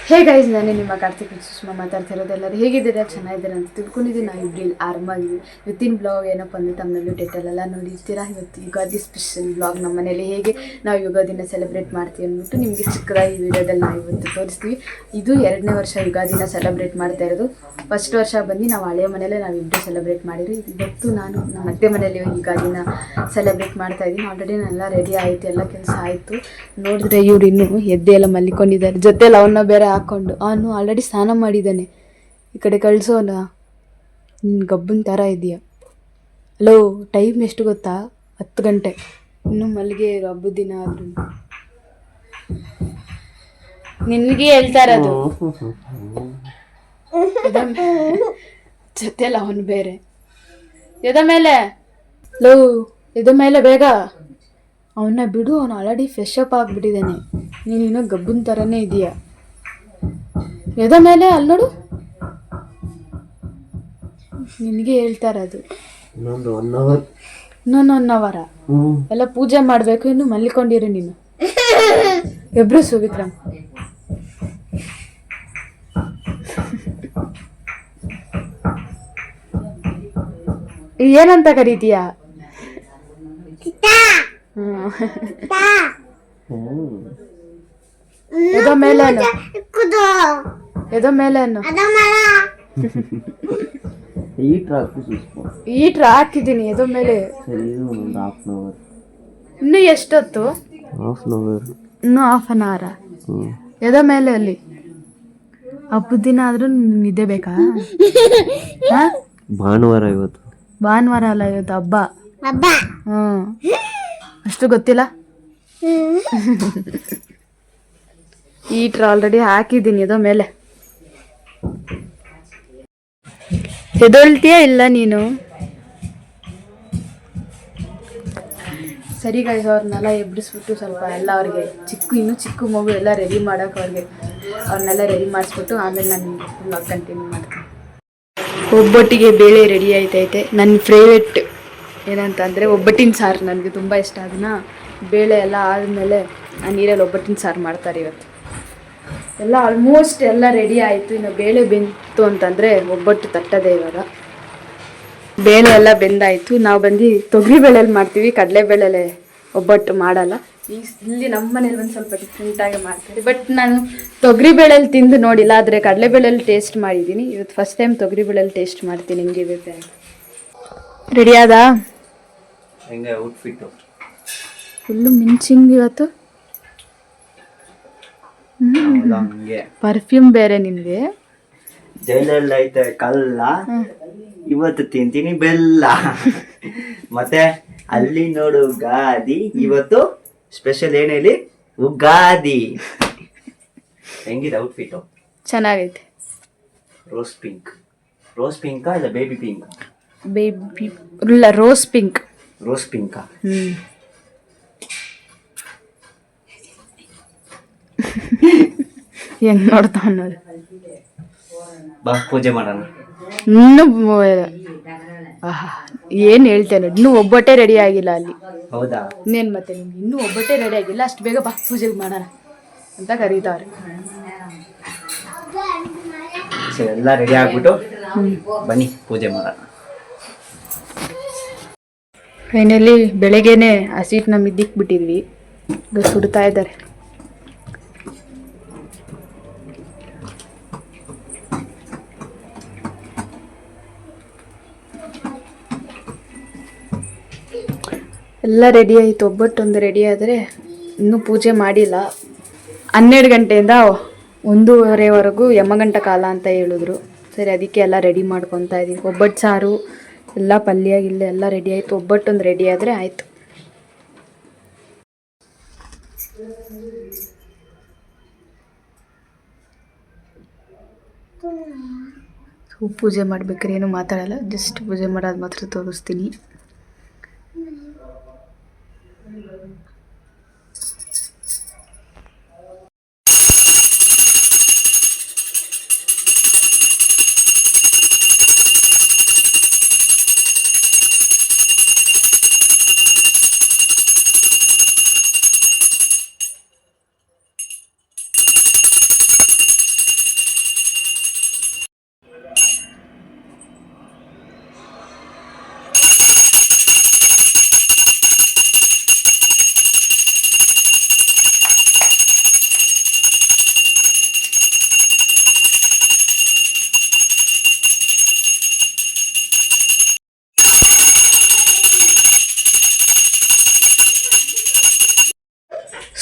Hey guys, ನಾನೇ ನಿಮ್ಮ ಕಾರ್ತಿಕ್ ಸುಷ್ಮಾ ಮಾತಾಡ್ತಿರೋದು. ಎಲ್ಲರೂ ಹೇಗಿದ್ದೀರಾ? ಚೆನ್ನಾಗಿದ್ದೀರಾ ಅಂತ ತಿಳ್ಕೊಂಡಿದ್ದೀನಿ. ನಾವು ಇಬ್ಬರು ಇಲ್ಲಿ ಆರಾಮಾಗಿದ್ದೀವಿ. ಇವತ್ತಿನ ಬ್ಲಾಗ್ ಏನಪ್ಪ ಅಂದರೆ ತಮ್ಮಲ್ಲಿ ಡೀಟೇಲ್ ಎಲ್ಲ ನೋಡಿರ್ತೀರಾ. ಇವತ್ತು ಯುಗಾದಿ ಸ್ಪೆಷಲ್ ಬ್ಲಾಗ್. ನಮ್ಮ ಮನೇಲಿ ಹೇಗೆ ನಾವು ಯುಗಾದಿನ ಸೆಲೆಬ್ರೇಟ್ ಮಾಡ್ತೀವಿ ಅಂದ್ಬಿಟ್ಟು ನಿಮಗೆ ಚಿಕ್ಕದಾಗಿ ಈ ವಿಡಿಯೋದಲ್ಲಿ ನಾವು ಇವತ್ತು ತೋರಿಸ್ತೀವಿ. ಇದು 2ನೇ ವರ್ಷ ಯುಗಾದಿನ ಸೆಲೆಬ್ರೇಟ್ ಮಾಡ್ತಾ ಇರೋದು. ಫಸ್ಟ್ ವರ್ಷ ಬಂದು ನಾವು ಹಳೆಯ ಮನೆಯಲ್ಲೇ ನಾವು ಇಬ್ಬರು ಸೆಲೆಬ್ರೇಟ್ ಮಾಡಿದ್ವಿ. ಇವತ್ತು ನಾನು ನಮ್ಮ ಅತ್ತೆ ಮನೆಯಲ್ಲಿ ಯುಗಾದಿನ ಸೆಲೆಬ್ರೇಟ್ ಮಾಡ್ತಾ ಇದ್ದೀನಿ. ಆಲ್ರೆಡಿ ನಾನೆಲ್ಲ ರೆಡಿ ಆಯಿತು, ಎಲ್ಲ ಕೆಲಸ ಆಯಿತು. ನೋಡಿದ್ರೆ ಇವ್ರು ಇನ್ನೂ ಎದ್ದೆ ಎಲ್ಲ ಮಲ್ಕೊಂಡಿದ್ದಾರೆ. ಜೊತೆಲಿ ಅವನ್ನ ಬೇರೆ ಹಾಕ್ಕೊಂಡು ಅವನು ಆಲ್ರೆಡಿ ಸ್ನಾನ ಮಾಡಿದ್ದಾನೆ. ಈ ಕಡೆ ಕಳಿಸೋನ ಗಬ್ಬನ ಥರ ಇದೆಯಾ. ಹಲೋ, ಟೈಮ್ ಎಷ್ಟು ಗೊತ್ತಾ? 10 ಗಂಟೆ. ಇನ್ನೂ ಮಲ್ಲಿಗೆ ಹಬ್ಬದ ದಿನ ಆದ್ರೂ ನಿನಗೆ ಹೇಳ್ತಾ ಇರೋದು. ಜೊತೆಲಿ ಅವನು ಬೇರೆ ಎದ ಮೇಲೆ. ಲೋ, ಎದ ಮೇಲೆ ಬೇಗ. ಅವನ್ನ ಬಿಡು, ಅವನು ಆಲ್ರೆಡಿ ಫ್ರೆಶ್ ಅಪ್ ಆಗಿಬಿಟ್ಟಿದ್ದಾನೆ. ನೀನು ಇನ್ನೂ ಗಬ್ಬನ ಥರನೇ ಇದೆಯಾ. ಎದ ಮೇಲೆ ಅಲ್ಲಿ ನೋಡು. ನಿನಗೆ ಹೇಳ್ತಾ ಇರೋದು. ಇನ್ನೊಂದು 1 ಅವರ ಎಲ್ಲ ಪೂಜೆ ಮಾಡಬೇಕು. ಇನ್ನು ಮಲ್ಕೊಂಡಿರು ನೀನು. ಎಬ್ರು ಸುವಿಕ್ರಮ್. ಏನಂತ ಕರೀತೀಯಾ? ಎದೋ ಮೇಲೆ ಎದೋ ಮೇಲೆ ಈಟ್ರ್ ಹಾಕಿದ್ದೀನಿ. ಎದೋ ಮೇಲೆ ಇನ್ನು ಎಷ್ಟೊತ್ತು? ಇನ್ನೂ ಹಾಫ್ ಅನ್ ಅವರ. ಎದೋ ಮೇಲೆ ಅಲ್ಲಿ ಹಬ್ಬದ ದಿನ ಆದ್ರೂ ನಿದ್ದೆ ಬೇಕಾ? ಭಾನುವಾರ ಇವತ್ತು. ಭಾನುವಾರ ಅಲ್ಲ, ಇವತ್ತು ಹಬ್ಬ. ಅಷ್ಟು ಗೊತ್ತಿಲ್ಲ. ಈಟ್ರ್ ಆಲ್ರೆಡಿ ಹಾಕಿದ್ದೀನಿ. ಎದೋ ಮೇಲೆ ಎದೊಳ್ತೀಯ ಇಲ್ಲ ನೀನು? ಸರಿ ಗಾಯ್ಸ್, ಅವ್ರನ್ನೆಲ್ಲ ಎಬ್ಬಿಸ್ಬಿಟ್ಟು ಸ್ವಲ್ಪ ಎಲ್ಲ ಅವ್ರಿಗೆ ಇನ್ನೂ ಚಿಕ್ಕ ಮಗು ಎಲ್ಲ ರೆಡಿ ಮಾಡೋಕೆ ಅವ್ರನ್ನೆಲ್ಲ ರೆಡಿ ಮಾಡಿಸ್ಬಿಟ್ಟು ಆಮೇಲೆ ನಾನು ಬ್ಲಾಗ್ ಕಂಟಿನ್ಯೂ ಮಾಡ್ತೀನಿ. ಒಬ್ಬಟ್ಟಿಗೆ ಬೇಳೆ ರೆಡಿ ಆಯ್ತೈತೆ. ನನ್ನ ಫೇವ್ರೆಟ್ ಏನಂತಂದರೆ ಒಬ್ಬಟ್ಟಿನ ಸಾರು. ನನಗೆ ತುಂಬ ಇಷ್ಟ. ಅದನ್ನು ಬೇಳೆ ಎಲ್ಲ ಆದಮೇಲೆ ಆ ನೀರಲ್ಲಿ ಒಬ್ಬಟ್ಟಿನ ಸಾರು ಮಾಡ್ತಾರೆ ಇವತ್ತು. ಎಲ್ಲ ಆಲ್ಮೋಸ್ಟ್ ಎಲ್ಲ ರೆಡಿ ಆಯಿತು. ಇನ್ನು ಬೇಳೆ ಬೆಂತು ಅಂತಂದರೆ ಒಬ್ಬಟ್ಟು ತಟ್ಟದೆ. ಇವಾಗ ಬೇಳೆ ಎಲ್ಲ ಬೆಂದಾಯಿತು. ನಾವು ಬಂದು ತೊಗರಿಬೇಳೆಯಲ್ಲಿ ಮಾಡ್ತೀವಿ, ಕಡಲೆಬೇಳೆಲೆ ಒಬ್ಬಟ್ಟು ಮಾಡಲ್ಲ. ಇಲ್ಲಿ ನಮ್ಮ ಮನೇಲಿ ಒಂದು ಸ್ವಲ್ಪ ಡಿಫ್ರೆಂಟಾಗಿ ಮಾಡ್ತೀವಿ. ಬಟ್ ನಾನು ತೊಗರಿಬೇಳೆಯಲ್ಲಿ ತಿಂದು ನೋಡಿಲ್ಲ, ಆದರೆ ಕಡಲೆಬೇಳೆಯಲ್ಲಿ ಟೇಸ್ಟ್ ಮಾಡಿದ್ದೀನಿ. ಇವತ್ತು ಫಸ್ಟ್ ಟೈಮ್ ತೊಗರಿಬೇಳೆಯಲ್ಲಿ ಟೇಸ್ಟ್ ಮಾಡ್ತೀನಿ. ಹೆಂಗಿರುತ್ತೆ ಅಂತ. ರೆಡಿ ಆದಾ? ಹೆಂಗೆ ಔಟ್ಫಿಟ್ಟು? ಫುಲ್ಲು ಮಿಂಚಿಂಗ್ ಇವತ್ತು. ಪರ್ಫ್ಯೂಮ್ ಬೇರೆ ನಿನಗೆ. ಜೈಲಲ್ಲಿ ಐತೆ ಕಲ್ಲ, ಇವತ್ತು ತಿಂತೀನಿ ಬೆಲ್ಲ. ಮತ್ತೆ ಅಲ್ಲಿ ನೋಡು ಗಾದಿ, ಇವತ್ತು ಸ್ಪೆಷಲ್ ಏನು ಹೇಳಿ? ಉಗಾದಿ. ಹೆಂಗಿದೆ ಔಟ್ಫಿಟ್ಟು? ಚೆನ್ನಾಗೈತೆ. ರೋಸ್ ಪಿಂಕಾ ಇಲ್ಲ ಬೇಬಿ ಪಿಂಕ್? ಬೇಬಿ ಇಲ್ಲ, ರೋಸ್ ಪಿಂಕಾ. ಹೆಂಗ್ ನೋಡ್ತಾ ಅನ್ನೋದು. ಬಾ ಪೂಜೆ ಮಾಡೋಣ. ಇನ್ನೂ ಏನು ಹೇಳ್ತೇನೆ, ಇನ್ನೂ ಒಬ್ಬಟ್ಟೆ ರೆಡಿ ಆಗಿಲ್ಲ ಅಲ್ಲಿ. ಹೌದಾ? ಇನ್ನೇನು ಮತ್ತೆ, ನಿಮ್ಗೆ ಇನ್ನೂ ಒಬ್ಬಟ್ಟೆ ರೆಡಿ ಆಗಿಲ್ಲ, ಅಷ್ಟು ಬೇಗ ಬಾ ಪೂಜೆಗೆ ಮಾಡೋಣ ಅಂತ ಕರೀತಾವ್ರೆ. ಸರಿ, ಎಲ್ಲ ರೆಡಿ ಆಗ್ಬಿಟ್ಟು ಬನ್ನಿ ಪೂಜೆ ಮಾಡೋಣ. ಫೈನಲಿ ಬೆಳಗ್ಗೆನೆ ಆ ಸೀಟ್ನ ಮಿದ್ದಿಕ್ಬಿಟ್ಟಿದ್ವಿ. ಈಗ ಸುಡ್ತಾ ಇದ್ದಾರೆ. ಎಲ್ಲ ರೆಡಿ ಆಯಿತು. ಒಬ್ಬಟ್ಟೊಂದು ರೆಡಿ ಆದರೆ ಇನ್ನೂ ಪೂಜೆ ಮಾಡಿಲ್ಲ. 12 ಗಂಟೆಯಿಂದ 1:30ವರೆಗೂ ಯಮಗಂಟ ಕಾಲ ಅಂತ ಹೇಳಿದ್ರು. ಸರಿ, ಅದಕ್ಕೆ ಎಲ್ಲ ರೆಡಿ ಮಾಡ್ಕೊತಾ ಇದ್ದೀವಿ. ಒಬ್ಬಟ್ಟು ಸಾರು ಎಲ್ಲ ಪಲ್ಯ ಎಲ್ಲ ರೆಡಿ ಆಯಿತು. ಒಬ್ಬಟ್ಟೊಂದು ರೆಡಿ ಆದರೆ ಆಯಿತು. ಪೂಜೆ ಮಾಡ್ಬೇಕಾದ್ರೆ ಏನು ಮಾತಾಡಲ್ಲ, ಜಸ್ಟ್ ಪೂಜೆ ಮಾಡೋದು ಮಾತ್ರ ತೋರಿಸ್ತೀನಿ.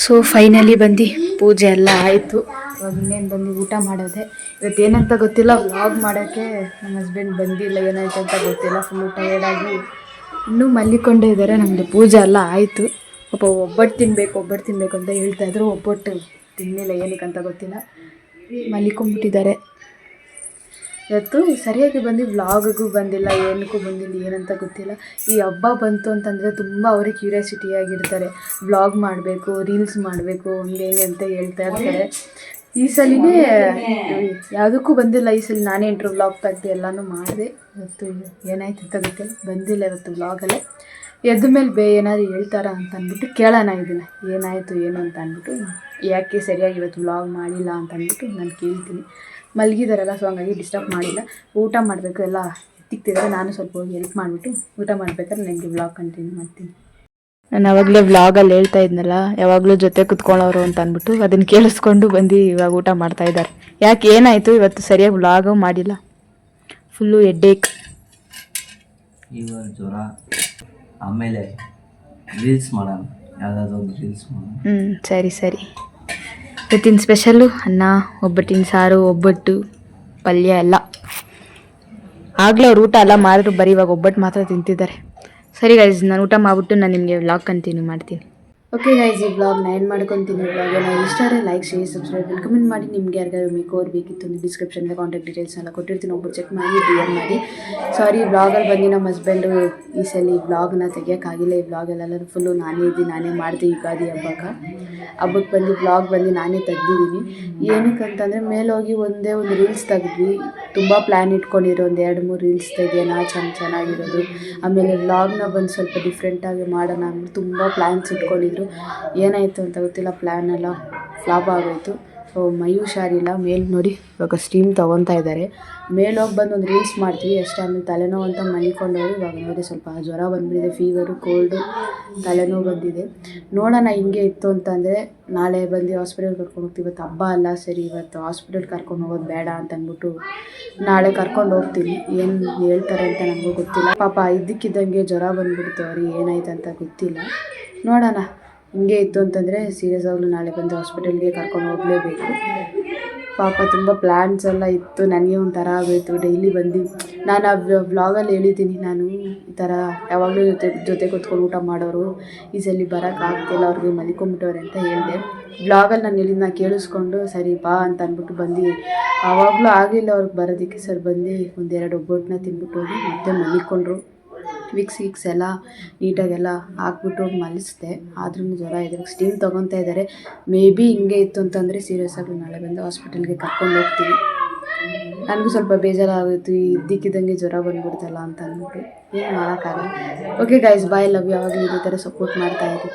ಸೊ ಫೈನಲಿ ಬಂದು ಪೂಜೆ ಎಲ್ಲ ಆಯಿತು. ಇವಾಗ ಇನ್ನೇನು ಬಂದು ಊಟ ಮಾಡೋದೆ. ಇವತ್ತು ಏನಂತ ಗೊತ್ತಿಲ್ಲ, ವ್ಲಾಗ್ ಮಾಡೋಕ್ಕೆ ನಮ್ಮ ಹಸ್ಬೆಂಡ್ ಬಂದಿಲ್ಲ, ಏನಾಯ್ತು ಅಂತ ಗೊತ್ತಿಲ್ಲ. ಫುಲ್ಲು ಟಯರ್ಡಾಗಿ ಇನ್ನೂ ಮಲ್ಲಿಕೊಂಡೇ ಇದ್ದಾರೆ. ನಮ್ಮದು ಪೂಜೆ ಎಲ್ಲ ಆಯಿತು. ಪಾಪ ಒಬ್ಬಟ್ಟು ತಿನ್ನಬೇಕು ಅಂತ ಹೇಳ್ತಾಯಿದ್ರು. ಒಬ್ಬಟ್ಟು ತಿನ್ನಲಿಲ್ಲ, ಏನಕ್ಕೆ ಅಂತ ಗೊತ್ತಿಲ್ಲ, ಮಲ್ಲಿಕೊಂಡ್ಬಿಟ್ಟಿದ್ದಾರೆ. ಇವತ್ತು ಸರಿಯಾಗಿ ಬಂದು ವ್ಲಾಗಿಗೂ ಬಂದಿಲ್ಲ, ಏನಕ್ಕೂ ಬಂದಿಲ್ಲ, ಏನಂತ ಗೊತ್ತಿಲ್ಲ. ಈ ಹಬ್ಬ ಬಂತು ಅಂತಂದರೆ ತುಂಬ ಅವರಿಗೆ ಕ್ಯೂರಿಯಾಸಿಟಿಯಾಗಿರ್ತಾರೆ. ವ್ಲಾಗ್ ಮಾಡಬೇಕು, ರೀಲ್ಸ್ ಮಾಡಬೇಕು, ಹಂಗೆ ಅಂತ ಹೇಳ್ತಾ ಇರ್ತಾರೆ. ಈ ಸಲಿನೇ ಯಾವುದಕ್ಕೂ ಬಂದಿಲ್ಲ. ಈ ಸಲ ನಾನೇ ಇಂಟ್ರೋ ವ್ಲಾಗ್ ತೆಗ್ದು ಎಲ್ಲನೂ ಮಾಡಿದೆ. ಇವತ್ತು ಏನಾಯ್ತು ಅಂತ ಗೊತ್ತಿಲ್ಲ, ಬಂದಿಲ್ಲ ಇವತ್ತು ವ್ಲಾಗಲ್ಲೇ. ಎದ್ದ ಮೇಲೆ ಏನಾದ್ರು ಹೇಳ್ತಾರಾ ಅಂತ ಅಂದ್ಬಿಟ್ಟು ಕೇಳೋಣ ಇದನ್ನು, ಏನಾಯಿತು ಏನು ಅಂತ ಅಂದ್ಬಿಟ್ಟು, ಯಾಕೆ ಸರಿಯಾಗಿ ಇವತ್ತು ವ್ಲಾಗ್ ಮಾಡಿಲ್ಲ ಅಂತ ಅಂದ್ಬಿಟ್ಟು ನಾನು ಕೇಳ್ತೀನಿ. ಮಲಗಿದಾರಲ್ಲ, ಸೊ ಹಂಗಾಗಿ ಡಿಸ್ಟರ್ಬ್ ಮಾಡಿಲ್ಲ. ಊಟ ಮಾಡಬೇಕು, ಎಲ್ಲ ಎತ್ತಿಕ್ತಿದ್ದಾರೆ. ನಾನು ಸ್ವಲ್ಪ ಹೋಗಿ ಹೆಲ್ಪ್ ಮಾಡಿಬಿಟ್ಟು ಊಟ ಮಾಡಬೇಕಾದ್ರೆ ನನಗೆ ವ್ಲಾಗ್ ಕಂಟಿನ್ಯೂ ಮಾಡ್ತೀನಿ. ನಾನು ಆವಾಗಲೇ ವ್ಲಾಗಲ್ಲಿ ಹೇಳ್ತಾ ಇದ್ನಲ್ಲ, ಯಾವಾಗಲೂ ಜೊತೆ ಕುತ್ಕೊಳ್ಳೋರು ಅಂತ ಅಂದ್ಬಿಟ್ಟು, ಅದನ್ನು ಕೇಳಿಸ್ಕೊಂಡು ಬಂದು ಇವಾಗ ಊಟ ಮಾಡ್ತಾಯಿದ್ದಾರೆ. ಯಾಕೆ ಏನಾಯಿತು ಇವತ್ತು ಸರಿಯಾಗಿ ವ್ಲಾಗು ಮಾಡಿಲ್ಲ, ಫುಲ್ಲು ಹೆಡ್ಡೇಕ್, ಇವಾಗ ಜ್ವರ. ಆಮೇಲೆ ರೀಲ್ಸ್ ಮಾಡೋಣ, ಯಾವುದಾದ್ರು ಒಂದು ರೀಲ್ಸ್ ಮಾಡೋಣ. ಸರಿ. ಇವತ್ತಿನ ಸ್ಪೆಷಲ್ಲು ಅನ್ನ, ಒಬ್ಬಟ್ಟಿನ ಸಾರು, ಒಬ್ಬಟ್ಟು, ಪಲ್ಯ ಎಲ್ಲ. ಆಗಲೇ ಅವ್ರು ಊಟ ಎಲ್ಲ ಮಾಡಿದ್ರು, ಬರೀ ಇವಾಗ ಒಬ್ಬಟ್ಟು ಮಾತ್ರ ತಿಂತಿದ್ದಾರೆ. ಸರಿ ಗೈಸ್, ನಾನು ಊಟ ಮಾಡಿಬಿಟ್ಟು ನಾನು ನಿಮಗೆ ವ್ಲಾಗ್ ಕಂಟಿನ್ಯೂ ಮಾಡ್ತೀನಿ. ಓಕೆ ಗೈಸ್, ಈ ವ್ಲಾಗ್ನ ಏನು ಮಾಡ್ಕೊತೀನಿ. ವ್ಲಾಗನ್ನ ಇಷ್ಟ ಆದರೆ ಲೈಕ್, ಶೇರ್, ಸಬ್ಸ್ಕ್ರೈಬ್, ಕಮೆಂಟ್ ಮಾಡಿ. ನಿಮಗೆ ಯಾರಿಗಾದ್ರು ಮೇಕೋರ್ ಬೇಕಿತ್ತು ಅಂದರೆ ಡಿಸ್ಕ್ರಿಪ್ಷನ್ಗೆ ಕಾಂಟ್ಯಾಕ್ಟ್ ಡೀಟೇಲ್ಸ್ನೆಲ್ಲ ಕೊಟ್ಟಿರ್ತೀನಿ, ಒಬ್ಬರು ಚೆಕ್ ಮಾಡಿ DM ಮಾಡಿ. ಸಾರಿ, ವ್ಲಾಗಲ್ಲಿ ಬಂದು ನಮ್ಮ ಹಸ್ಬೆಂಡು ಈ ಸಲ ವ್ಲಾಗ್ನ ತೆಗಿಯೋಕ್ಕಾಗಿಲ್ಲ. ಈ ವ್ಲಾಗಲ್ಲೆಲ್ಲರೂ ಫುಲ್ಲು ನಾನೇ ಮಾಡಿದೆ. ಯುಗಾದಿ ಹಬ್ಬಕ್ಕೆ ಬಂದು ವ್ಲಾಗ್ ಬಂದು ನಾನೇ ತೆಗ್ದಿದ್ದೀನಿ. ಏನಕ್ಕಂತಂದರೆ ಮೇಲೋಗಿ ಒಂದೇ ಒಂದು ರೀಲ್ಸ್ ತೆಗೆದ್ವಿ. ತುಂಬ ಪ್ಲ್ಯಾನ್ ಇಟ್ಕೊಂಡಿರೋ ಒಂದು 2-3 ರೀಲ್ಸ್ ತೆಗಿಯೋಣ, ಚೆನ್ನಾಗಿರೋದು. ಆಮೇಲೆ ವ್ಲಾಗ್ನ ಬಂದು ಸ್ವಲ್ಪ ಡಿಫ್ರೆಂಟಾಗಿ ಮಾಡೋಣ ಅಂದ್ಬಿಟ್ಟು ತುಂಬ ಪ್ಲ್ಯಾನ್ಸ್ ಇಟ್ಕೊಂಡಿದ್ರು. ಏನಾಯಿತು ಅಂತ ಗೊತ್ತಿಲ್ಲ, ಪ್ಲ್ಯಾನ್ ಎಲ್ಲ ಫ್ಲಾಪ್ ಆಗೋಯಿತು. ಸೊ ಮೈ ಹುಷಾರಿಲ್ಲ, ಮೇಲೆ ನೋಡಿ ಇವಾಗ ಸ್ಟೀಮ್ ತೊಗೊತಾ ಇದ್ದಾರೆ. ಮೇಲೋಗಿ ಬಂದು ಒಂದು ರೀಲ್ಸ್ ಮಾಡ್ತೀವಿ ಅಷ್ಟೇ. ಆಮೇಲೆ ತಲೆನೋವು ಅಂತ ಮನಿಕೊಂಡವರು. ಇವಾಗ ನೋಡಿ ಸ್ವಲ್ಪ ಜ್ವರ ಬಂದುಬಿಟ್ಟಿದೆ, ಫೀವರು, ಕೋಲ್ಡು, ತಲೆನೋವು ಬಂದಿದೆ. ನೋಡೋಣ, ಹಿಂಗೆ ಇತ್ತು ಅಂತಂದರೆ ನಾಳೆ ಬಂದು ಹಾಸ್ಪಿಟಲ್ ಕರ್ಕೊಂಡು ಹೋಗ್ತೀವಿ. ಇವತ್ತು ಹಬ್ಬ ಅಲ್ಲ, ಸರಿ ಇವತ್ತು ಹಾಸ್ಪಿಟಲ್ ಕರ್ಕೊಂಡು ಹೋಗೋದು ಬೇಡ ಅಂತ ಅಂದ್ಬಿಟ್ಟು ನಾಳೆ ಕರ್ಕೊಂಡು ಹೋಗ್ತೀನಿ. ಏನು ಹೇಳ್ತಾರೆ ಅಂತ ನನಗೂ ಗೊತ್ತಿಲ್ಲ. ಪಾಪ ಇದ್ದಕ್ಕಿದ್ದಂಗೆ ಜ್ವರ ಬಂದುಬಿಡ್ತು, ಅವ್ರಿಗೆ ಏನಾಯ್ತು ಅಂತ ಗೊತ್ತಿಲ್ಲ. ನೋಡೋಣ, ಹಿಂಗೆ ಇತ್ತು ಅಂತಂದರೆ ಸೀರಿಯಸ್ ಆಗಲು ನಾಳೆ ಬಂದು ಹಾಸ್ಪಿಟಲ್ಗೆ ಕರ್ಕೊಂಡು ಹೋಗಲೇಬೇಕು. ಪಾಪ ತುಂಬ ಪ್ಲ್ಯಾನ್ಸ್ ಎಲ್ಲ ಇತ್ತು. ನನಗೆ ಒಂಥರ ಆಗೋಯಿತು. ಡೈಲಿ ಬಂದು ನಾನು ಆ ವ್ಲಾಗಲ್ಲಿ ಹೇಳಿದ್ದೀನಿ, ನಾನು ಈ ಥರ ಯಾವಾಗಲೂ ಜೊತೆ ಕೂತ್ಕೊಂಡು ಊಟ ಮಾಡೋರು, ಈ ಸಲ ಬರೋಕ್ಕಾಗ್ತಿಲ್ಲ, ಅವ್ರಿಗೆ ಮಲಿಕೊಂಬಿಟ್ಟವ್ರೆ ಅಂತ ಹೇಳಿದೆ. ವ್ಲಾಗಲ್ಲಿ ನಾನು ಹೇಳಿದ್ದು ಕೇಳಿಸ್ಕೊಂಡು ಸರಿ ಬಾ ಅಂತ ಅಂದ್ಬಿಟ್ಟು ಬಂದು, ಆವಾಗಲೂ ಆಗಿಲ್ಲ ಅವ್ರಿಗೆ ಬರೋದಕ್ಕೆ. ಸರ್ ಬಂದು 1-2 ಒಬ್ಬಟ್ಟನ್ನ ತಿಂದ್ಬಿಟ್ಟು ಹೋಗಿ ಮತ್ತೆ ಮಲಿಕೊಂಡ್ರು. ವಿಕ್ಸ್ ಎಲ್ಲ ನೀಟಾಗೆಲ್ಲ ಹಾಕ್ಬಿಟ್ಟು ಮಲಿಸಿದೆ. ಆದ್ರೂ ಜ್ವರ ಇದೆ, ಸ್ಟೀಮ್ ತೊಗೊತಾ ಇದ್ದಾರೆ. ಮೇ ಬಿ ಹಿಂಗೆ ಇತ್ತು ಅಂತಂದರೆ ಸೀರಿಯಸ್ ಆಗಿ ನಾಳೆ ಬಂದು ಹಾಸ್ಪಿಟಲ್ಗೆ ಕರ್ಕೊಂಡು ಹೋಗ್ತೀವಿ. ನನಗೂ ಸ್ವಲ್ಪ ಬೇಜಾರಾಗೋಯಿತು, ಇದ್ದಕ್ಕಿದ್ದಂಗೆ ಜ್ವರ ಬಂದ್ಬಿಡ್ತಲ್ಲ ಅಂತ ಅಂದ್ಬಿಟ್ಟು. ಏನು ಮಾಡೋಕ್ಕಾಗಲ್ಲ. Okay guys, bye, love you. ಯಾವಾಗಲೂ ಇದೇ ಥರ ಸಪೋರ್ಟ್ ಮಾಡ್ತಾಯಿರಿ.